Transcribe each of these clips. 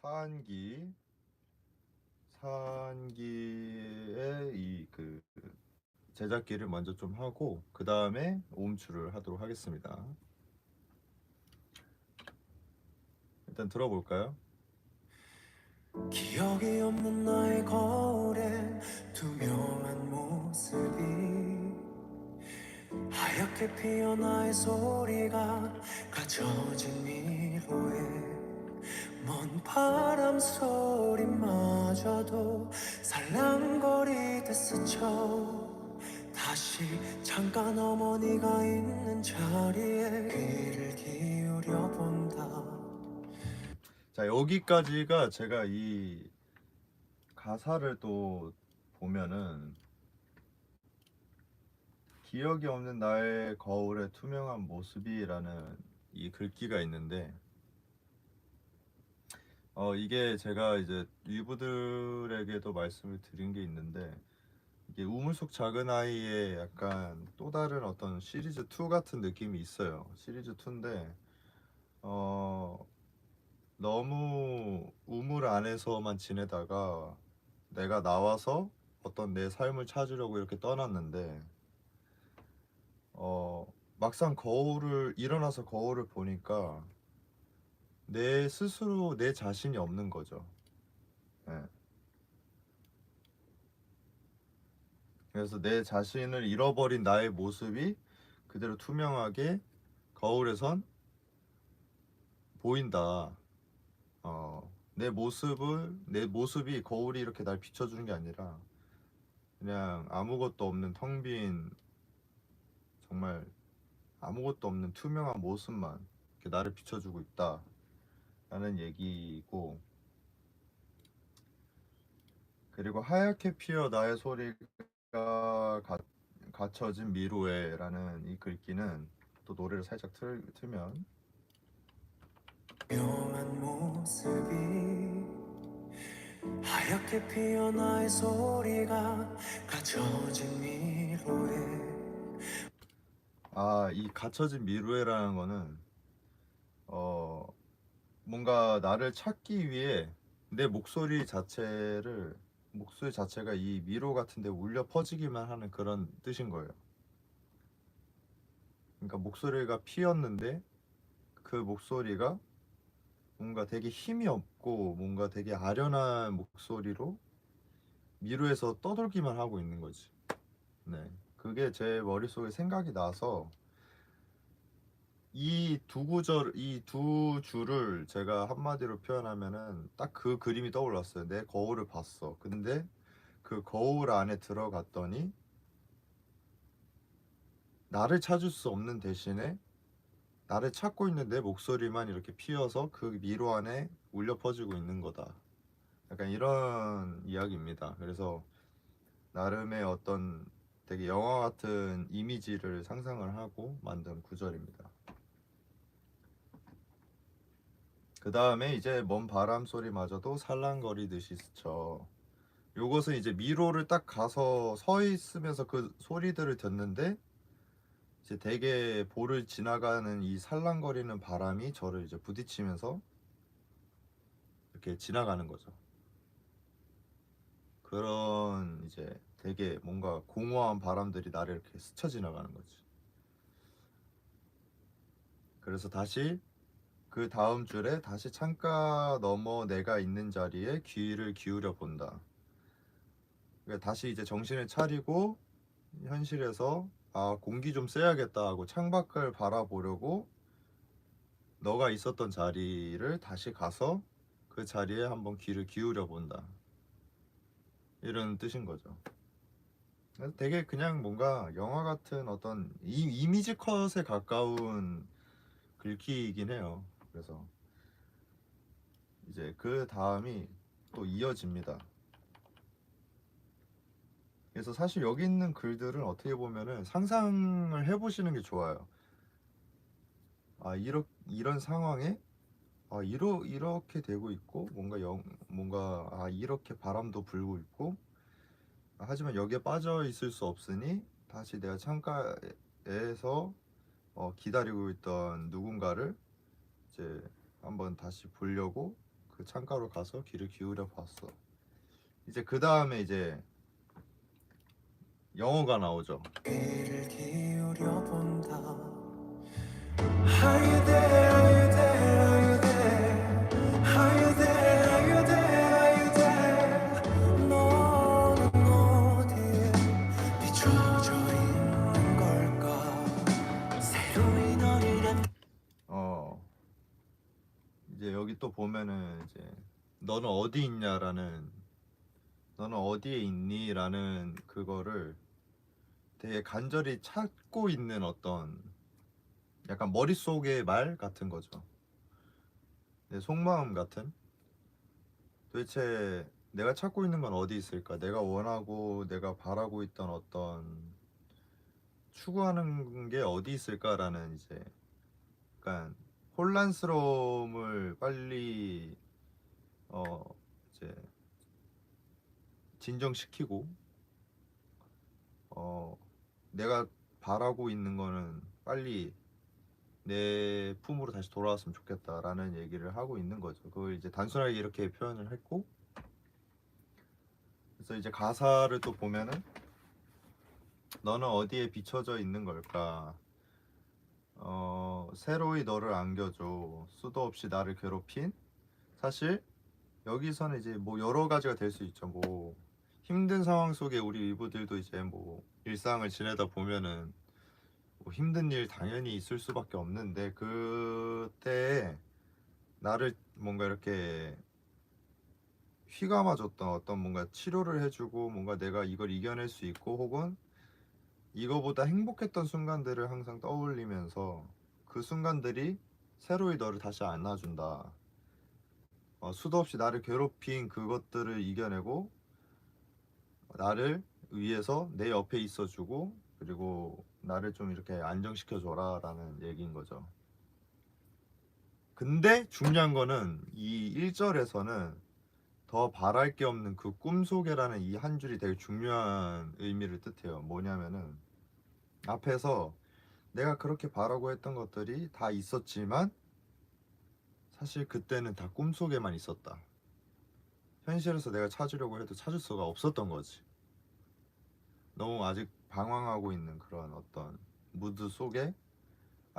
사한기의 이 제작기를 먼저 좀 하고 그 다음에 오음추를 하도록 하겠습니다. 일단 들어볼까요? 기억이 없는 나의 거울엔 투명한 모습이 하얗게 피어 나의 소리가 갇혀진 미로에 먼 바람 소리마저도 살랑거리듯 스쳐 다시 잠깐 어머니가 있는 자리에 귀를 기울여 본다. 자, 여기까지가 제가 이 가사를 또 보면은 기억이 없는 나의 거울의 투명한 모습이라는 이 글귀가 있는데 이게 제가 이제 위부들에게도 말씀을 드린 게 있는데 이게 우물 속 작은 아이의 약간 또 다른 어떤 시리즈 2 같은 느낌이 있어요. 시리즈 2인데 너무 우물 안에서만 지내다가 내가 나와서 어떤 내 삶을 찾으려고 이렇게 떠났는데 막상 일어나서 거울을 보니까 내 스스로 내 자신이 없는 거죠. 예. 그래서 내 자신을 잃어버린 나의 모습이 그대로 투명하게 거울에선 보인다. 내 모습이 거울이 이렇게 날 비춰주는 게 아니라 그냥 아무것도 없는 텅 빈 정말 아무것도 없는 투명한 모습만 이렇게 나를 비춰주고 있다라는 얘기고, 그리고 하얗게 피어 나의 소리가 갇혀진 미로에라는 이 글귀는 또 노래를 살짝 틀면 투명한 모습이 하얗게 피어 나의 소리가 갇혀진 미로에 이 갇혀진 미로에라는 거는 어 뭔가 나를 찾기 위해 내 목소리 자체가 이 미로 같은 데 울려 퍼지기만 하는 그런 뜻인 거예요. 그러니까 목소리가 피었는데 그 목소리가 뭔가 되게 힘이 없고 뭔가 되게 아련한 목소리로 미로에서 떠돌기만 하고 있는 거지. 네. 그게 제 머릿속에 생각이 나서 이 두 줄을 제가 한마디로 표현하면은 딱 그 그림이 떠올랐어요. 내 거울을 봤어. 근데 그 거울 안에 들어갔더니 나를 찾을 수 없는 대신에 나를 찾고 있는 내 목소리만 이렇게 피어서 그 미로 안에 울려 퍼지고 있는 거다. 약간 이런 이야기입니다. 그래서 나름의 어떤 되게 영화 같은 이미지를 상상을 하고 만든 구절입니다. 그 다음에 이제 먼 바람 소리마저도 살랑거리듯이 스쳐. 요것은 이제 미로를 딱 가서 서 있으면서 그 소리들을 듣는데 이제 되게 볼을 지나가는 이 살랑거리는 바람이 저를 이제 부딪히면서 이렇게 지나가는 거죠. 그런 이제 되게 뭔가 공허한 바람들이 나를 이렇게 스쳐 지나가는 거지. 그래서 다시 그 다음 줄에 다시 창가 너머 내가 있는 자리에 귀를 기울여 본다. 그러니까 다시 이제 정신을 차리고 현실에서 공기 좀 쐬야겠다 하고 창밖을 바라보려고 너가 있었던 자리를 다시 가서 그 자리에 한번 귀를 기울여 본다. 이런 뜻인 거죠. 그래서 되게 그냥 뭔가 영화 같은 어떤 이미지 컷에 가까운 글귀이긴 해요. 그래서 이제 그 다음이 또 이어집니다. 그래서 사실 여기 있는 글들은 어떻게 보면은 상상을 해보시는 게 좋아요. 이런 상황에 이렇게 되고 있고 뭔가 이렇게 바람도 불고 있고 하지만 여기에 빠져 있을 수 없으니 다시 내가 창가에서 기다리고 있던 누군가를 이제 한번 다시 보려고 그 창가로 가서 귀를 기울여 봤어. 이제 그 다음에 이제 영어가 나오죠. 귀를 기울여 본다. Are you there? Are you there? Are you there? Are you there? Are you there? Are you there? 너는 어디에 비춰져 있는 걸까? 새로이 너를 이제 여기 또 보면은 이제 너는 어디 있냐라는, 너는 어디에 있니? 라는 그거를 되게 간절히 찾고 있는 어떤 약간 머릿속의 말 같은 거죠. 내 속마음 같은. 도대체 내가 찾고 있는 건 어디 있을까? 내가 원하고 내가 바라고 있던 어떤 추구하는 게 어디 있을까라는 이제 약간 혼란스러움을 빨리 이제 진정시키고 내가 바라고 있는 거는 빨리 내 품으로 다시 돌아왔으면 좋겠다라는 얘기를 하고 있는 거죠. 그걸 이제 단순하게 이렇게 표현을 했고, 그래서 이제 가사를 또 보면은 너는 어디에 비춰져 있는 걸까? 새로이 너를 안겨줘. 수도 없이 나를 괴롭힌. 사실 여기서는 이제 뭐 여러 가지가 될 수 있죠. 뭐 힘든 상황 속에 우리 일부들도 이제 뭐 일상을 지내다 보면은 뭐 힘든 일 당연히 있을 수밖에 없는데, 그때 나를 뭔가 이렇게 휘감아줬던 어떤 뭔가 치료를 해주고 뭔가 내가 이걸 이겨낼 수 있고 혹은 이거보다 행복했던 순간들을 항상 떠올리면서 그 순간들이 새로이 너를 다시 안아준다. 수도 없이 나를 괴롭힌 그것들을 이겨내고 나를 위해서 내 옆에 있어주고 그리고 나를 좀 이렇게 안정시켜줘라 라는 얘기인 거죠. 근데 중요한 거는 이 1절에서는 더 바랄 게 없는 그 꿈속에라는 이 한 줄이 되게 중요한 의미를 뜻해요. 뭐냐면은 앞에서 내가 그렇게 바라고 했던 것들이 다 있었지만 사실 그때는 다 꿈속에만 있었다. 현실에서 내가 찾으려고 해도 찾을 수가 없었던 거지. 너무 아직 방황하고 있는 그런 어떤 무드 속에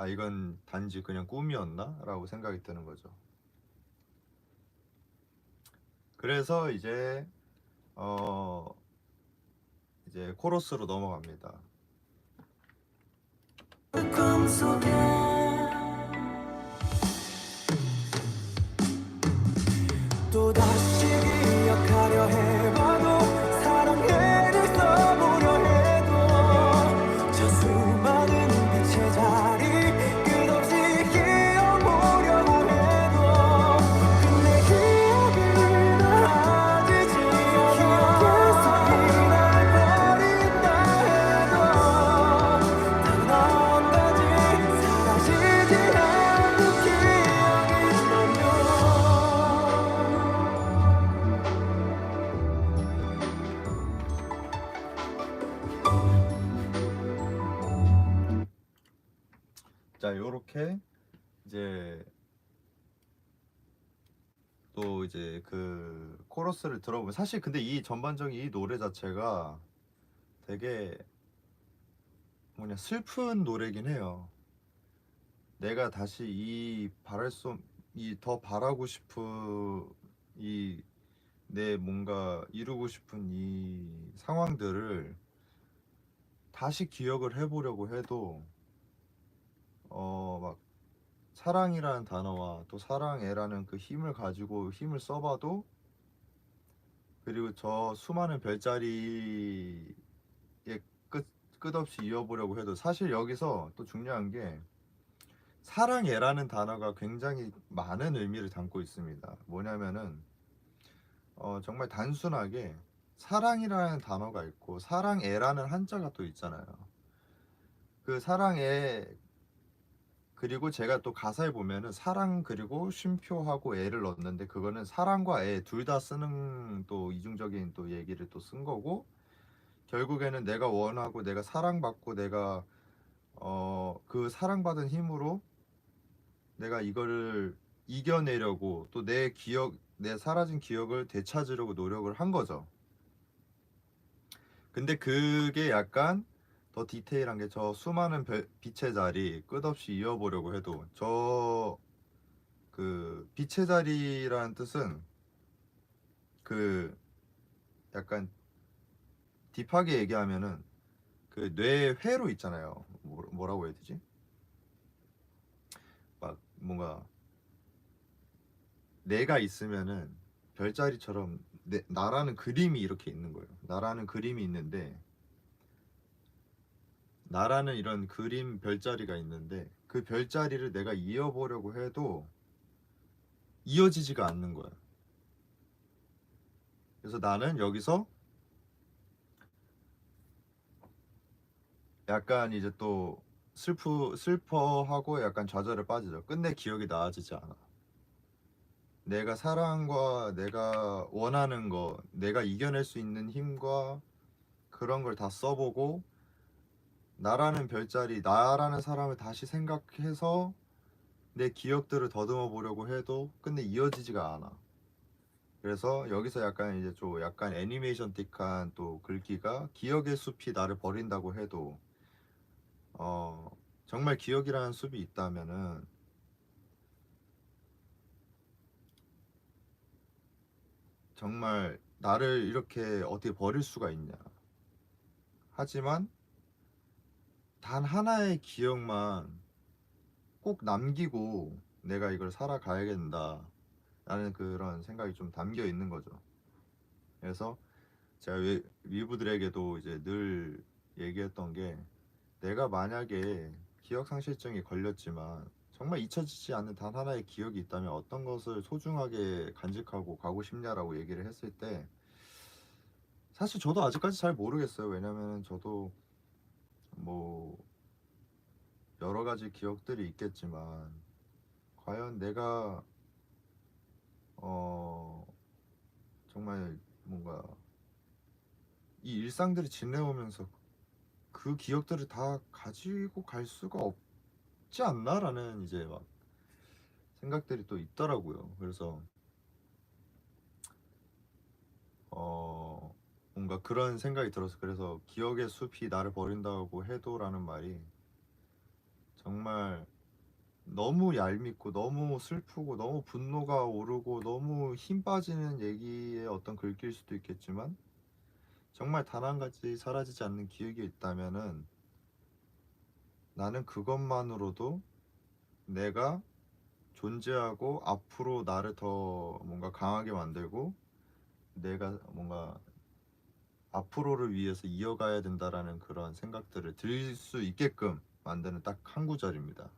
이건 단지 그냥 꿈이었나? 라고 생각이 드는 거죠. 그래서 이제 코러스로 넘어갑니다. 꿈속에 또다시 기억하려 해봐도 사랑해를 써보려 해도 저 수많은 빛의 자리 끝없이 기어보려고 해도 근데 기억이 날 아지지 않아 기억에서 날 버린다 해도 단 한 가지 사라지지 않는 기억이 나면 자, 요렇게 이제 또 이제 그 코러스를 들어보면 사실 근데 이 전반적인 이 노래 자체가 되게 뭐냐 슬픈 노래긴 해요. 내가 다시 이 더 바라고 싶은 이 내 뭔가 이루고 싶은 이 상황들을 다시 기억을 해보려고 해도 막 사랑이라는 단어와 또 사랑애라는 그 힘을 가지고 힘을 써봐도 그리고 저 수많은 별자리에 끝없이 이어보려고 해도 사실 여기서 또 중요한 게 사랑애라는 단어가 굉장히 많은 의미를 담고 있습니다. 뭐냐면은 정말 단순하게 사랑이라는 단어가 있고 사랑애라는 한자가 또 있잖아요. 그 사랑애 그리고 제가 또 가사에 보면은 사랑 그리고 쉼표하고 애를 넣었는데 그거는 사랑과 애 둘 다 쓰는 또 이중적인 또 얘기를 또 쓴 거고 결국에는 내가 원하고 내가 사랑받고 내가 그 사랑받은 힘으로 내가 이거를 이겨내려고 또 내 사라진 기억을 되찾으려고 노력을 한 거죠. 근데 그게 약간 더 디테일한 게 저 수많은 빛의 자리 끝없이 이어보려고 해도 저 그 빛의 자리라는 뜻은 그 약간 딥하게 얘기하면은 그 뇌 회로 있잖아요. 뭐라고 해야 되지? 막 뭔가 내가 있으면은 별자리처럼 나라는 그림이 이렇게 있는 거예요. 나라는 그림이 있는데 나라는 이런 그림 별자리가 있는데 그 별자리를 내가 이어보려고 해도 이어지지가 않는 거야. 그래서 나는 여기서 약간 이제 또 슬퍼하고 약간 좌절에 빠지죠. 끝내 기억이 나아지지 않아. 내가 사랑과 내가 원하는 거, 내가 이겨낼 수 있는 힘과 그런 걸 다 써보고 나라는 별자리, 나라는 사람을 다시 생각해서 내 기억들을 더듬어 보려고 해도 끝내 이어지지가 않아. 그래서 여기서 약간 이제 좀 약간 애니메이션틱한 또 글귀가 기억의 숲이 나를 버린다고 해도 어 정말 기억이라는 숲이 있다면은 정말 나를 이렇게 어떻게 버릴 수가 있냐. 하지만 단 하나의 기억만 꼭 남기고 내가 이걸 살아가야겠다 라는 그런 생각이 좀 담겨 있는 거죠. 그래서 제가 위부들에게도 이제 늘 얘기했던 게 내가 만약에 기억상실증이 걸렸지만 정말 잊혀지지 않는 단 하나의 기억이 있다면 어떤 것을 소중하게 간직하고 가고 싶냐라고 얘기를 했을 때 사실 저도 아직까지 잘 모르겠어요. 왜냐면 저도 뭐 여러 가지 기억들이 있겠지만 과연 내가 어 정말 뭔가 이 일상들을 지내오면서 그 기억들을 다 가지고 갈 수가 없지 않나라는 이제 막 생각들이 또 있더라고요. 그래서 어 뭔가 그런 생각이 들어서 그래서 기억의 숲이 나를 버린다고 해도라는 말이 정말 너무 얄밉고 너무 슬프고 너무 분노가 오르고 너무 힘 빠지는 얘기의 어떤 글귀일 수도 있겠지만 정말 단 한 가지 사라지지 않는 기억이 있다면은 나는 그것만으로도 내가 존재하고 앞으로 나를 더 뭔가 강하게 만들고 내가 뭔가 앞으로를 위해서 이어가야 된다라는 그런 생각들을 들 수 있게끔 만드는 딱 한 구절입니다.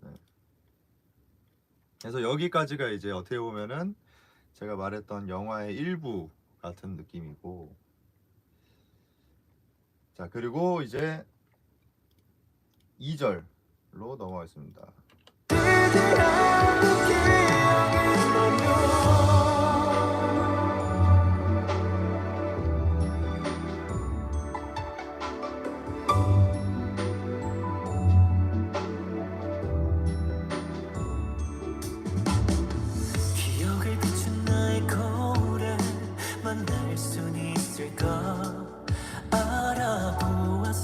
네. 그래서 여기까지가 이제 어떻게 보면은 제가 말했던 영화의 일부 같은 느낌이고 자 그리고 이제 2절로 넘어가겠습니다. 기억을 비춘 나의 거울에 만날 순 있을까 알아보았을까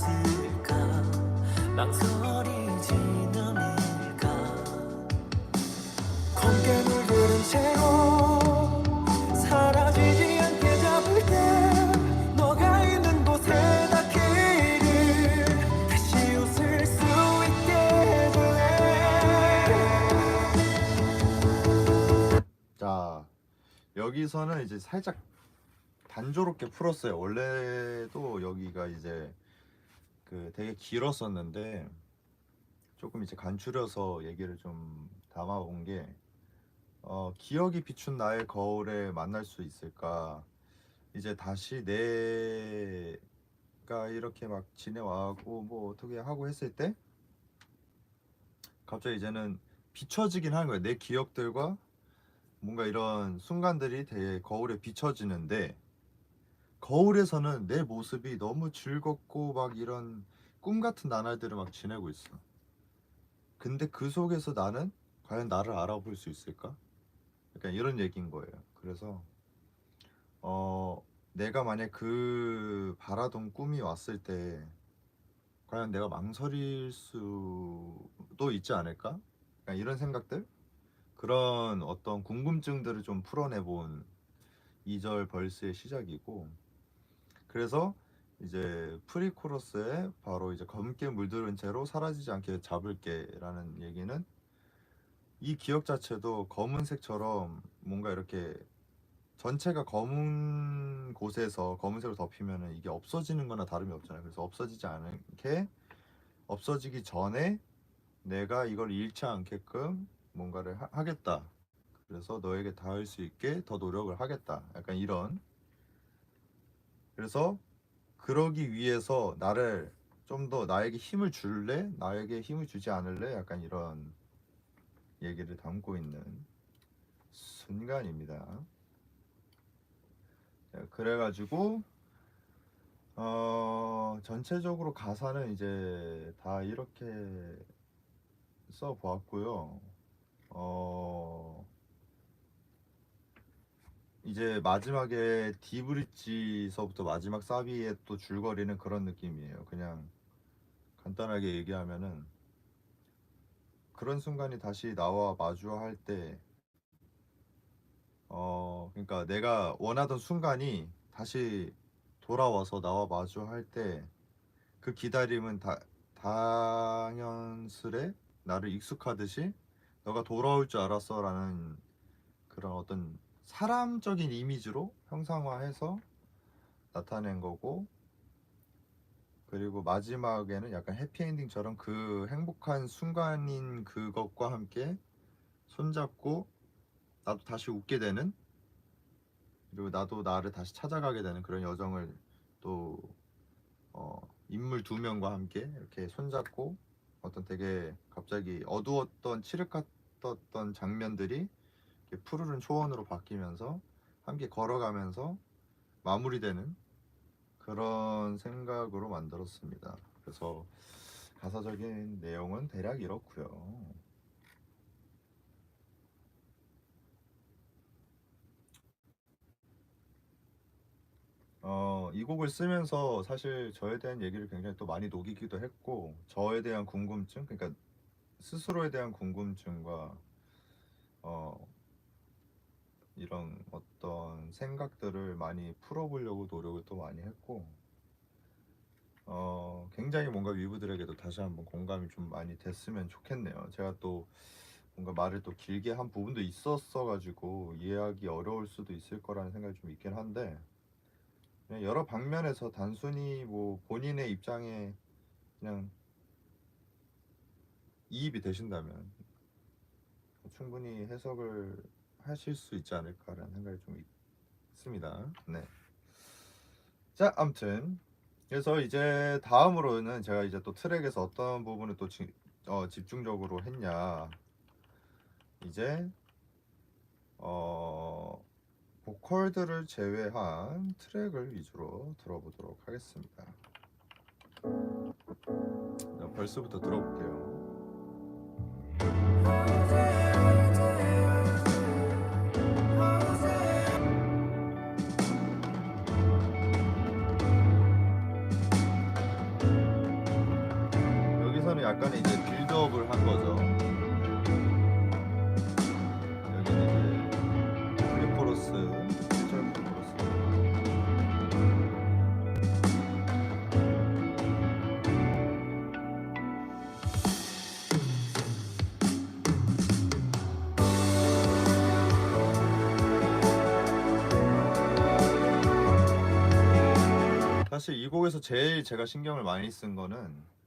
망설이지 않을까 검게 물들은 채로 사라지지 않게 잡을 때 너가 있는 곳에 닿기를 다시 웃을 수 있게 해줄래 자 여기서는 이제 살짝 단조롭게 풀었어요. 원래도 여기가 이제 그 되게 길었었는데 조금 이제 간추려서 얘기를 좀 담아본 게 기억이 비춘 나의 거울에 만날 수 있을까? 이제 다시 내가 이렇게 막 지내와고 뭐 어떻게 하고 했을 때 갑자기 이제는 비춰지긴 하는 거예요. 내 기억들과 뭔가 이런 순간들이 되게 거울에 비춰지는데 거울에서는 내 모습이 너무 즐겁고 막 이런 꿈 같은 나날들을 막 지내고 있어. 근데 그 속에서 나는 과연 나를 알아볼 수 있을까? 약간 이런 얘기인 거예요. 그래서 내가 만약 그 바라던 꿈이 왔을 때 과연 내가 망설일 수도 있지 않을까? 약간 이런 생각들? 그런 어떤 궁금증들을 좀 풀어내본 2절 벌스의 시작이고, 그래서 이제 프리코러스에 바로 이제 검게 물들은 채로 사라지지 않게 잡을게 라는 얘기는, 이 기억 자체도 검은색처럼 뭔가 이렇게 전체가 검은 곳에서 검은색으로 덮이면은 이게 없어지는 거나 다름이 없잖아요. 그래서 없어지지 않게, 없어지기 전에 내가 이걸 잃지 않게끔 뭔가를 하겠다. 그래서 너에게 닿을 수 있게 더 노력을 하겠다. 약간 이런. 그래서 그러기 위해서 나를 좀 더 나에게 힘을 줄래? 나에게 힘을 주지 않을래? 약간 이런 얘기를 담고 있는 순간입니다. 자, 그래가지고 전체적으로 가사는 이제 다 이렇게 써 보았고요. 이제 마지막에 디브릿지서부터 마지막 사비에 또 줄거리는 그런 느낌이에요. 그냥 간단하게 얘기하면은, 그런 순간이 다시 나와 마주할 때, 그러니까 내가 원하던 순간이 다시 돌아와서 나와 마주할 때, 그 기다림은 당연스레 나를 익숙하듯이 너가 돌아올 줄 알았어라는 그런 어떤 사람적인 이미지로 형상화해서 나타낸 거고, 그리고 마지막에는 약간 해피엔딩처럼 그 행복한 순간인 그것과 함께 손잡고 나도 다시 웃게 되는, 그리고 나도 나를 다시 찾아가게 되는 그런 여정을 또 인물 두 명과 함께 이렇게 손잡고, 어떤 되게 갑자기 어두웠던 칠흑 같았던 장면들이 이렇게 푸르른 초원으로 바뀌면서 함께 걸어가면서 마무리되는 그런 생각으로 만들었습니다. 그래서 가사적인 내용은 대략 이렇고요. 이 곡을 쓰면서 사실 저에 대한 얘기를 굉장히 또 많이 녹이기도 했고, 저에 대한 궁금증, 그러니까 스스로에 대한 궁금증과 이런 어떤 생각들을 많이 풀어보려고 노력을 또 많이 했고, 굉장히 뭔가 위브들에게도 다시 한번 공감이 좀 많이 됐으면 좋겠네요. 제가 또 뭔가 말을 또 길게 한 부분도 있었어 가지고 이해하기 어려울 수도 있을 거라는 생각이 좀 있긴 한데, 그냥 여러 방면에서 단순히 뭐 본인의 입장에 그냥 이입이 되신다면 충분히 해석을 하실 수 있지 않을까라는 생각이 좀 있습니다. 네. 자, 아무튼 그래서 이제 다음으로는 제가 이제 또 트랙에서 어떤 부분을 또 집중적으로 했냐, 이제 보컬들을 제외한 트랙을 위주로 들어보도록 하겠습니다. 자, 벌스부터 들어볼게요. 여기서는 약간의 이제 빌드업을 한 거죠. 여기는 이제 프리코러스, 1절 프리코러스. 사실 이 곡에서 제일 제가 신경을 많이 쓴 거는,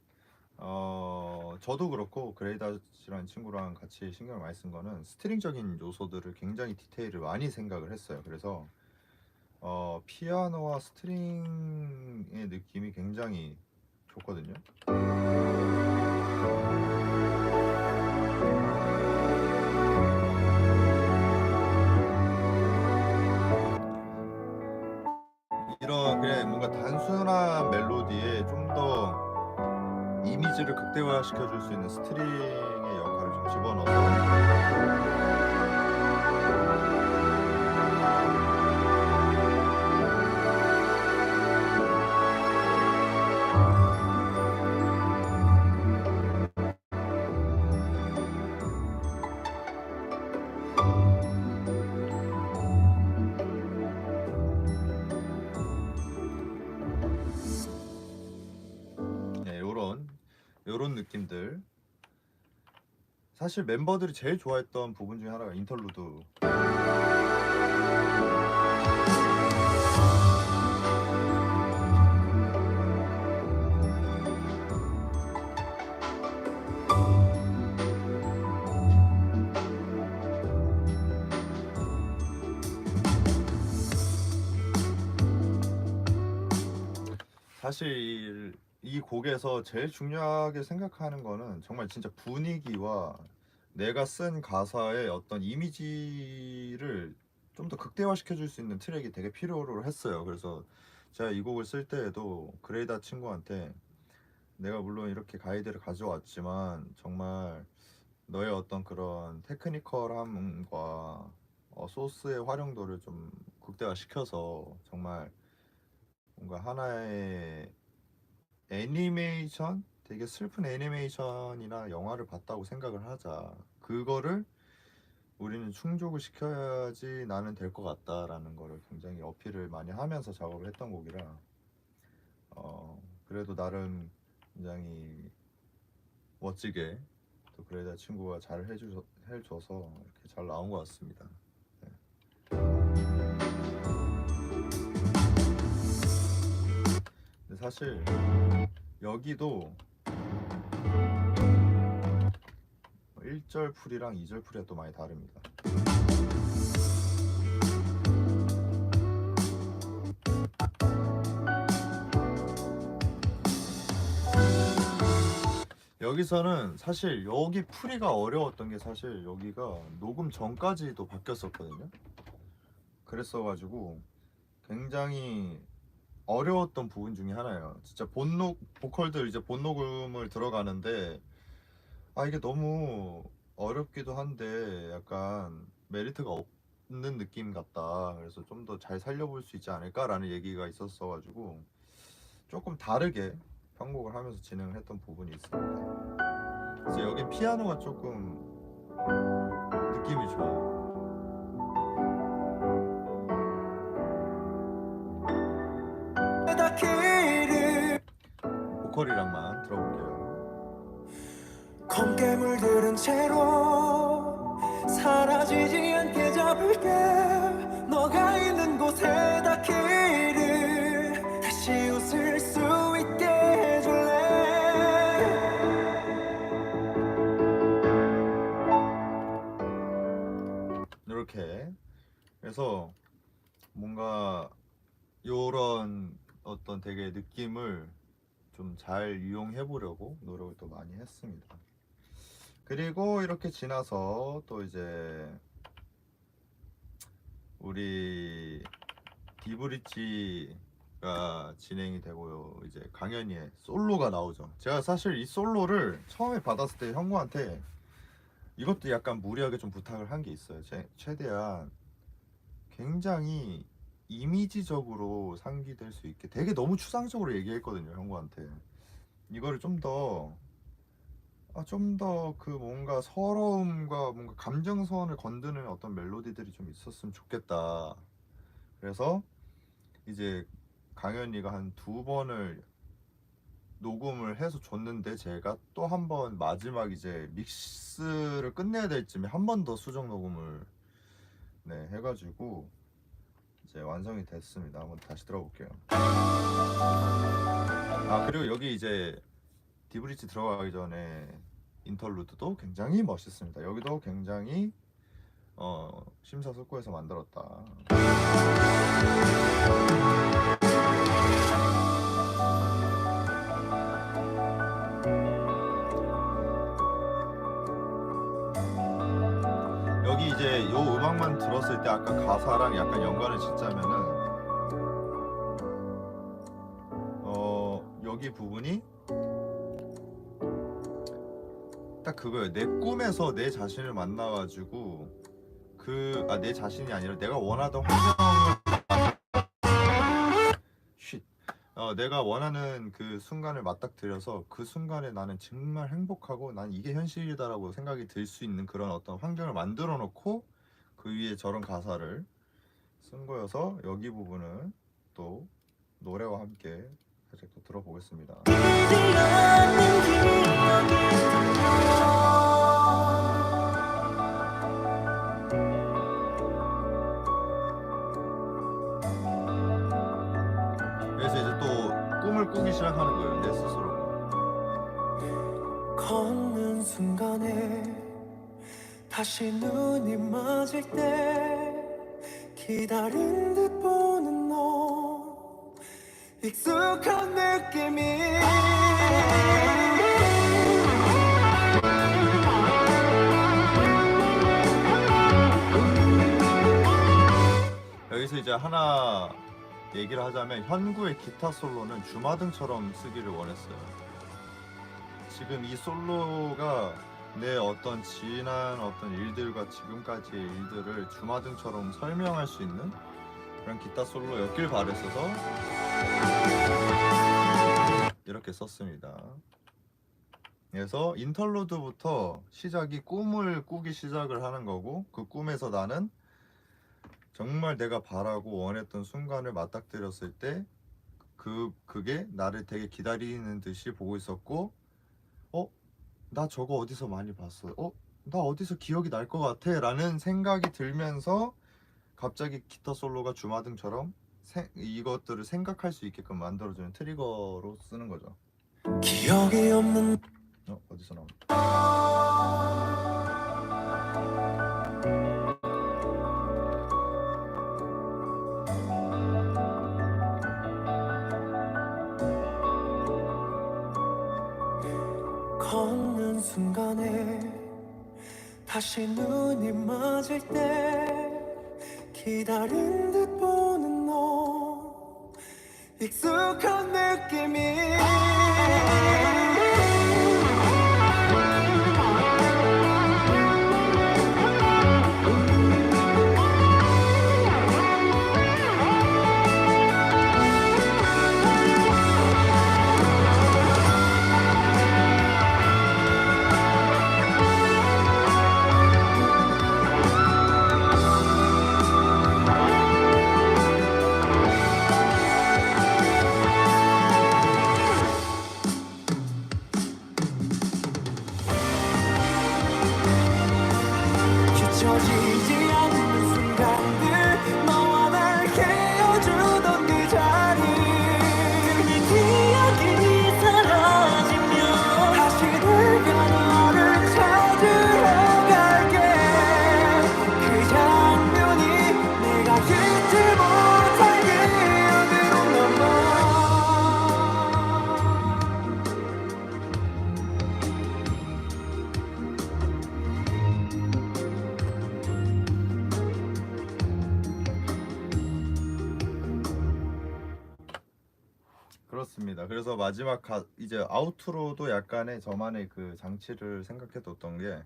저도 그렇고 그레이다즈라는 친구랑 같이 신경을 많이 쓴 거는 스트링적인 요소들을 굉장히 디테일을 많이 생각을 했어요. 그래서 피아노와 스트링의 느낌이 굉장히 좋거든요. 이런 그냥 뭔가 단순한 멜로디에 좀 더 이미지를 극대화시켜 줄 수 있는 스트링의 역할을 좀 집어넣어서 요런 느낌들. 사실 멤버들이 제일 좋아했던 부분 중에 하나가 인터루드. 사실 이 곡에서 제일 중요하게 생각하는 거는 정말 진짜 분위기와 내가 쓴 가사의 어떤 이미지를 좀 더 극대화시켜 줄 수 있는 트랙이 되게 필요로 했어요. 그래서 제가 이 곡을 쓸 때에도 그레이다 친구한테 내가 물론 이렇게 가이드를 가져왔지만 정말 너의 어떤 그런 테크니컬함과 소스의 활용도를 좀 극대화시켜서 정말 뭔가 하나의 애니메이션? 되게 슬픈 애니메이션이나 영화를 봤다고 생각을 하자. 그거를 우리는 충족을 시켜야지 나는 될 것 같다라는 거를 굉장히 어필을 많이 하면서 작업을 했던 곡이라 그래도 나름 굉장히 멋지게 또 그래다 친구가 잘 해줘서 이렇게 잘 나온 것 같습니다. 네. 근데 사실 여기도 1절 풀이랑 2절 풀이가 또 많이 다릅니다. 여기서는 사실 여기 풀이가 어려웠던 게 사실 여기가 녹음 전까지도 바뀌었었거든요. 그랬어가지고 굉장히 어려웠던 부분 중에 하나예요. 진짜 보컬들 이제 본녹음을 들어가는데 이게 너무 어렵기도 한데 약간 메리트가 없는 느낌 같다. 그래서 좀 더 잘 살려볼 수 있지 않을까라는 얘기가 있었어가지고 조금 다르게 편곡을 하면서 진행을 했던 부분이 있습니다. 그래서 여기 피아노가 조금 느낌이 좋아요. 보컬이랑만 들어볼게요. 검게 물들은 채로 사라지지 않게 잡을게 너가 있는 곳에 닿기를 다시 웃을 수 있게 해줄래 이렇게 그래서 뭔가 요런 어떤 되게 느낌을 좀 잘 이용해 보려고 노력을 또 많이 했습니다. 그리고 이렇게 지나서 또 이제 우리 디브리지가 진행이 되고요. 이제 강현이의 솔로가 나오죠. 제가 사실 이 솔로를 처음에 받았을 때 형구한테 이것도 약간 무리하게 좀 부탁을 한 게 있어요. 최대한 굉장히 이미지적으로 상기될 수 있게 되게 너무 추상적으로 얘기했거든요. 형구한테 이거를 좀 더 그 뭔가 서러움과 뭔가 감정선을 건드는 어떤 멜로디들이 좀 있었으면 좋겠다. 그래서 이제 강현이가 한 2번을 녹음을 해서 줬는데 제가 또 한 번 마지막 이제 믹스를 끝내야 될 쯤에 한 번 더 수정 녹음을 해가지고 이제 완성이 됐습니다. 한번 다시 들어볼게요. 그리고 여기 이제 디브리지 들어가기 전에 인터루드도 굉장히 멋있습니다. 여기도 굉장히 심사숙고해서 만들었다. 여기 이제 요 음악만 들었을 때 아까 가사랑 약간 연관을 짓자면은 여기 부분이 딱 그거예요. 내 꿈에서 내 자신을 만나가지고 내 자신이 아니라 내가 원하던 환경을 내가 원하는 그 순간을 맞닥뜨려서 그 순간에 나는 정말 행복하고 난 이게 현실이다라고 생각이 들 수 있는 그런 어떤 환경을 만들어 놓고 그 위에 저런 가사를 쓴 거여서 여기 부분은 또 노래와 함께 살짝 또 들어보겠습니다. 그래서 이제 또 꿈을 꾸기 시작하는 거예요, 내 스스로. 걷는 순간에 다시 눈이 맞을 때 기다린 듯 보는 너 익숙한 느낌이 여기서 이제 하나 얘기를 하자면 현구의 기타 솔로는 주마등처럼 쓰기를 원했어요. 지금 이 솔로가 내 어떤 지난 어떤 일들과 지금까지의 일들을 주마등처럼 설명할 수 있는 그런 기타 솔로였길 바랬어서 이렇게 썼습니다. 그래서 인터루드부터 시작이 꿈을 꾸기 시작을 하는 거고, 그 꿈에서 나는 정말 내가 바라고 원했던 순간을 맞닥뜨렸을 때 그게 나를 되게 기다리는 듯이 보고 있었고, 나 저거 어디서 많이 봤어, 나 어디서 기억이 날 것 같아 라는 생각이 들면서 갑자기 기타 솔로가 주마등처럼 이것들을 생각할 수 있게끔 만들어주는 트리거로 쓰는 거죠. 기억이 없는 어디서 나온 걷는 순간에 다시 눈이 맞을 때 기다린 듯 보는 너 익숙한 느낌이 잊혀지지 않는 순간들 너와 날 깨워주던 그 자리 그 기억이 사라지면 다시 내가 너를 찾으러 갈게 그 장면이 내가 잊지 못할 기억으로 남아 그렇습니다. 그래서 마지막 이제 아우트로도 약간의 저만의 그 장치를 생각해뒀던 게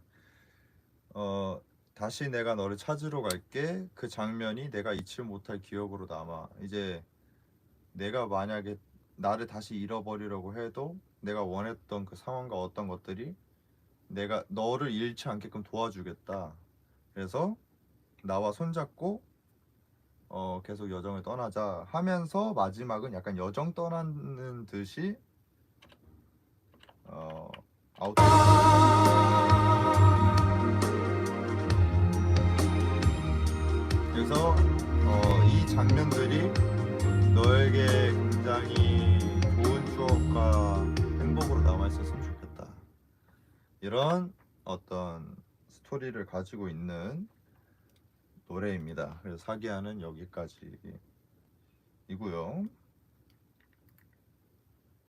다시 내가 너를 찾으러 갈게, 그 장면이 내가 잊지 못할 기억으로 남아. 이제 내가 만약에 나를 다시 잃어버리려고 해도 내가 원했던 그 상황과 어떤 것들이 내가 너를 잃지 않게끔 도와주겠다. 그래서 나와 손잡고 계속 여정을 떠나자 하면서 마지막은 약간 여정 떠나는 듯이 아웃. 그래서 이 장면들이 너에게 굉장히 좋은 추억과 행복으로 남아있었으면 좋겠다, 이런 어떤 스토리를 가지고 있는 노래입니다. 그래서 사기야는 여기까지이고요.